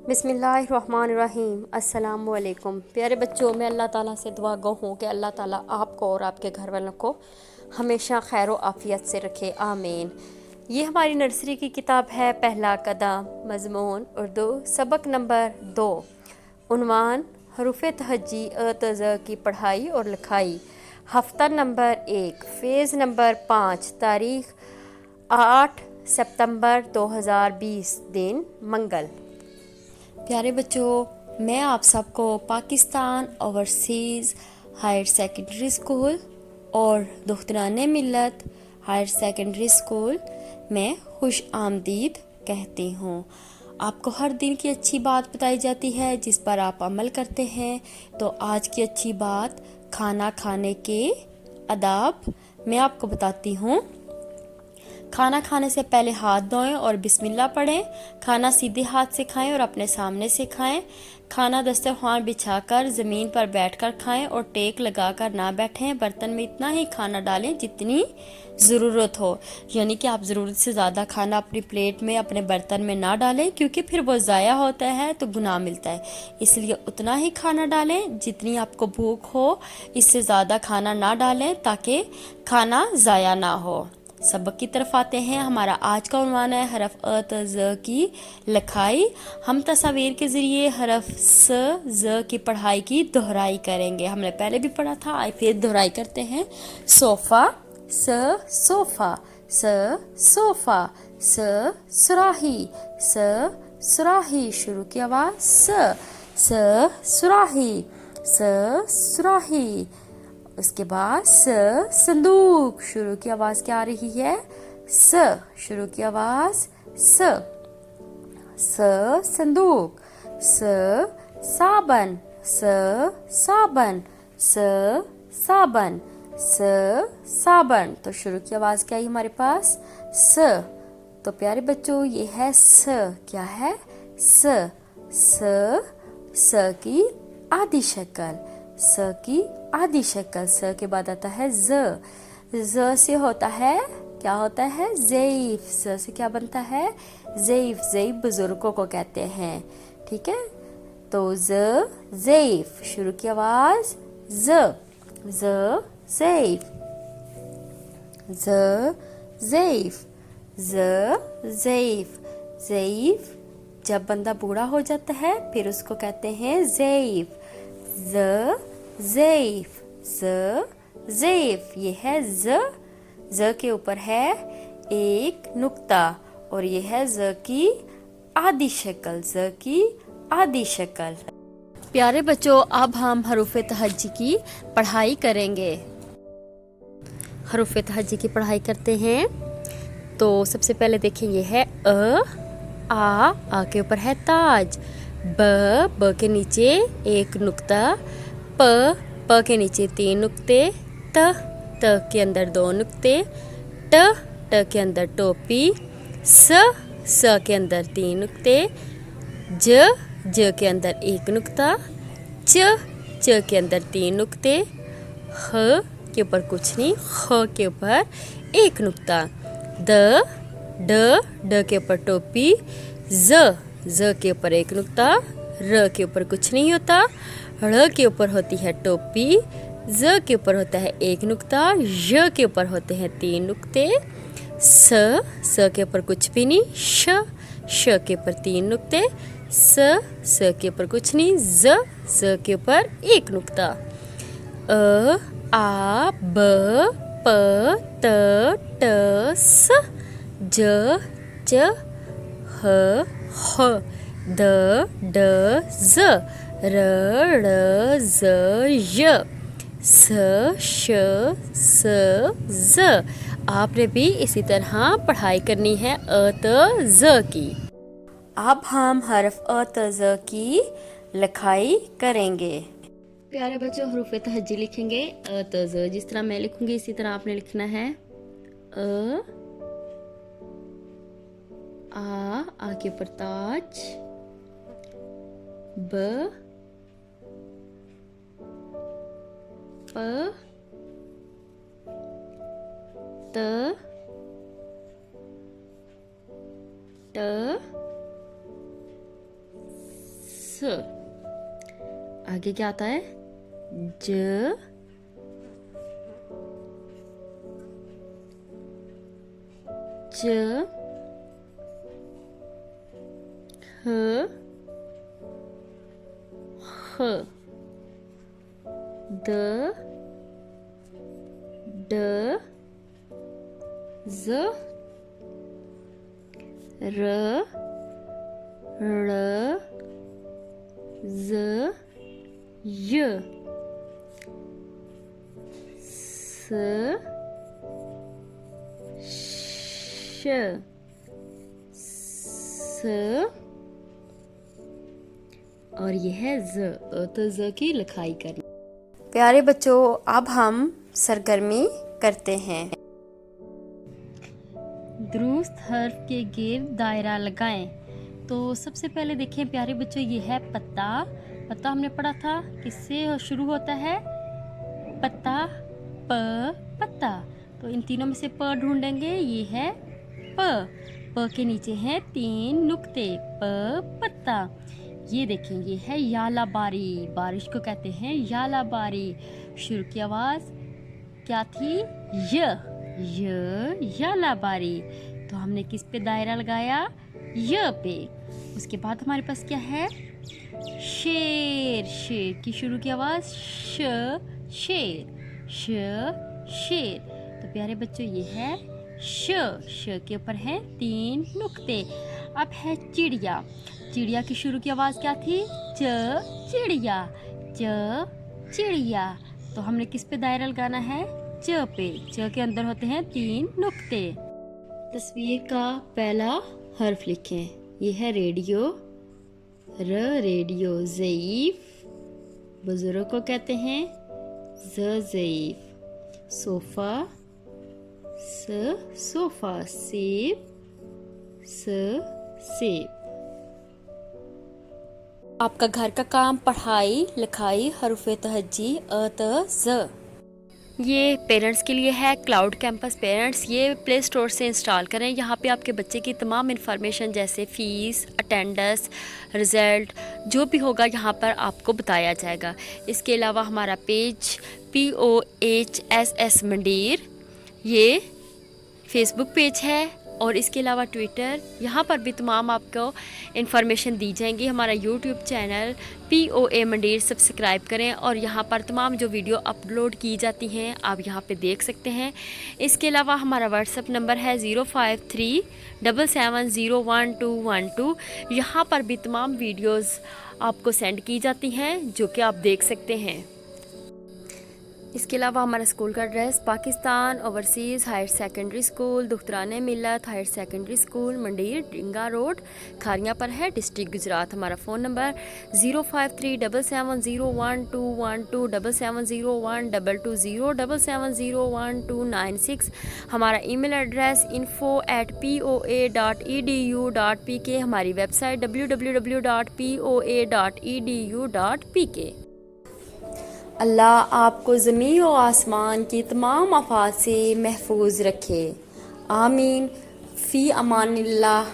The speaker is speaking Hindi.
बिस्मिल्लाहिर्रहमानिर्रहीम। अस्सलामुअलैकुम। प्यारे बच्चों, मैं अल्लाह ताला से दुआ गो हूँ कि अल्लाह ताला आपको और आपके घर वालों को हमेशा खैर आफ़ियत से रखे, आमीन। ये हमारी नर्सरी की किताब है पहला कदम, मज़मून उर्दू, सबक नंबर 2, उन्वान हरूफ तहज्जी अ त ज़ की पढ़ाई और लिखाई, हफ्ता नंबर 1, फ़ेज़ नंबर 5, तारीख़ 8 सितंबर 2020, दिन मंगल। प्यारे बच्चों, मैं आप सबको Pakistan overseas higher secondary school और Dukhtaran Millat higher secondary school में खुश आमदीद कहती हूँ। आपको हर दिन की अच्छी बात बताई जाती है जिस पर आप अमल करते हैं। तो आज की अच्छी बात, खाना खाने के आदाब मैं आपको बताती हूँ। खाना खाने से पहले हाथ धोएं और बिस्मिल्लाह पढ़ें। खाना सीधे हाथ से खाएं और अपने सामने से खाएं। खाना दस्तरखान बिछाकर ज़मीन पर बैठकर खाएं और टेक लगाकर ना बैठें। बर्तन में इतना ही खाना डालें जितनी ज़रूरत हो, यानी कि आप ज़रूरत से ज़्यादा खाना अपनी प्लेट में, अपने बर्तन में ना डालें, क्योंकि फिर वो ज़ाया होता है तो गुनाह मिलता है। इसलिए उतना ही खाना डालें जितनी आपको भूख हो, इससे ज़्यादा खाना ना डालें ताकि खाना ज़ाया ना हो। सबक की तरफ आते हैं। हमारा आज का उन्वान है हरफ अ त ज़ की लिखाई। हम तस्वीर के ज़रिए हरफ स ज़ की पढ़ाई की दोहराई करेंगे। हमने पहले भी पढ़ा था, आज फिर दोहराई करते हैं। सोफ़ा, स सोफ़ा, स सोफ़ा, स सुराही, स सुराही, शुरू की आवाज़ स सुराही, स सुराही। उसके बाद स संदूक, शुरू की आवाज़ क्या आ रही है? स, शुरू की आवाज़ स संदूक। स साबन, स साबन, स साबन, स साबन। तो शुरू की आवाज़ क्या है हमारे पास? स। तो प्यारे बच्चों, ये है स। क्या है? स। स की आधी शक्ल, स की आधी शक्ल। स के बाद आता है ज से होता है, क्या होता है? ज़ईफ़। ज से क्या बनता है? ज़ईफ़। ज़ईफ़ बुजुर्गों को कहते हैं, ठीक है। तो ज़ईफ़, शुरू की आवाज़ ज़ईफ़, ज़ईफ़, ज़ईफ़। ज़ईफ़ जब बंदा बूढ़ा हो जाता है फिर उसको कहते हैं ज़ईफ़। ज़ईफ़, ज़ईफ़। ये है ज़ के ऊपर है एक नुक्ता और ये है ज़ की आधी शक्ल, ज़ की आधी शक्ल। प्यारे बच्चों, अब हम हरूफ तहज्जी की पढ़ाई करेंगे। हरूफ तहज्जी की पढ़ाई करते हैं। तो सबसे पहले देखें, ये है आ के ऊपर है ताज, ब के नीचे एक नुक्ता, प के नीचे 3 नुक्ते, त के अंदर 2 नुक्ते, ट के अंदर टोपी, स के अंदर 3 नुक्ते, ज के अंदर 1 नुक्ता, च के अंदर 3 नुक्ते, ह के ऊपर कुछ नहीं, ख के ऊपर 1 नुक्ता, ड के ऊपर टोपी, ज के ऊपर 1 नुक्ता, र के ऊपर कुछ नहीं होता, ड़ के ऊपर होती है टोपी, ज के ऊपर होता है 1 नुक्ता, य के ऊपर होते हैं 3 नुक्ते, स के ऊपर कुछ भी नहीं, श के ऊपर 3 नुक्ते, स के ऊपर कुछ नहीं, ज के ऊपर 1 नुक्ता, आ ब प त ट स ज च ह ह द ड ज़ र ड़ ज़ य स श स ज़। आपने भी इसी तरह पढ़ाई करनी है अ त ज़ की। अब हम हरफ अ त ज़ की लिखाई करेंगे। प्यारे बच्चों, हरूफ तहज्जी लिखेंगे अ त ज़। जिस तरह मैं लिखूंगी इसी तरह आपने लिखना है। आ के ऊपर ताज, ब प त ट स। आगे क्या आता है? ज, ज, ह, ह, द, ड, ज, र, ळ, ज, य, स, श, स, और यह है ज। तो ज की लिखाई करें। प्यारे बच्चों, अब हम सरगर्मी करते हैं। दुरुस्त हर्फ के गिर्द दायरा लगाएं। तो सबसे पहले देखें प्यारे बच्चों, ये है पत्ता। पत्ता हमने पढ़ा था, किससे शुरू होता है? पत्ता, प, पत्ता। तो इन तीनों में से प ढूंढेंगे, ये है प। प के नीचे हैं 3 नुक्ते, प, पत्ता। ये देखें, ये है यालाबारी। बारिश को कहते हैं यालाबारी। शुरू की आवाज क्या थी? य, यालाबारी। तो हमने किस पे दायरा लगाया? य पे। उसके बाद हमारे पास क्या है? शेर। शेर की शुरू की आवाज श, शेर, श, शेर। तो प्यारे बच्चों, ये है श के ऊपर है 3 नुक्ते। अब है चिड़िया। चिड़िया की शुरू की आवाज क्या थी? च, चिड़िया, च, चिड़िया। तो हमने किस पे दायरा लगाना है? च पे। च के अंदर होते हैं 3 नुक्ते। तस्वीर का पहला हर्फ लिखें। यह है रेडियो, र, रेडियो। ज़ईफ, बुजुर्ग को कहते हैं ज़, ज़ईफ। सोफा, स, सोफा। सेब, स, सेब। आपका घर का काम, पढ़ाई, लिखाई, हरूफे तहज्जी, अ, त, ज़। ये पेरेंट्स के लिए है क्लाउड कैंपस पेरेंट्स। ये प्ले स्टोर से इंस्टॉल करें। यहाँ पे आपके बच्चे की तमाम इन्फॉर्मेशन जैसे फ़ीस, अटेंडेंस, रिज़ल्ट, जो भी होगा यहाँ पर आपको बताया जाएगा। इसके अलावा हमारा पेज POHSS मंडीर, ये फेसबुक पेज है। और इसके अलावा ट्विटर, यहाँ पर भी तमाम आपको इन्फॉर्मेशन दी जाएंगी। हमारा यूट्यूब चैनल POA मंडीर सब्सक्राइब करें और यहाँ पर तमाम जो वीडियो अपलोड की जाती हैं आप यहाँ पे देख सकते हैं। इसके अलावा हमारा व्हाट्सएप नंबर है 0537701212। यहाँ पर भी तमाम वीडियोस आपको सेंड की जाती हैं जो कि आप देख सकते हैं। इसके अलावा हमारा स्कूल का address Pakistan overseas higher secondary school, Dukhtaran Millat higher secondary school, मंडीर, डिंगा रोड, खारियाँ पर है, डिस्ट्रिक्ट गुजरात। हमारा फ़ोन नंबर 0537701212, 770122077077011296। हमारा ईमेल एड्रेस info@poa.edu.pk। हमारी वेबसाइट www.poa.edu.pk। अल्लाह आपको ज़मीन और आसमान की तमाम आफात से महफूज रखे। आमीन। फ़ी अमानिल्लाह।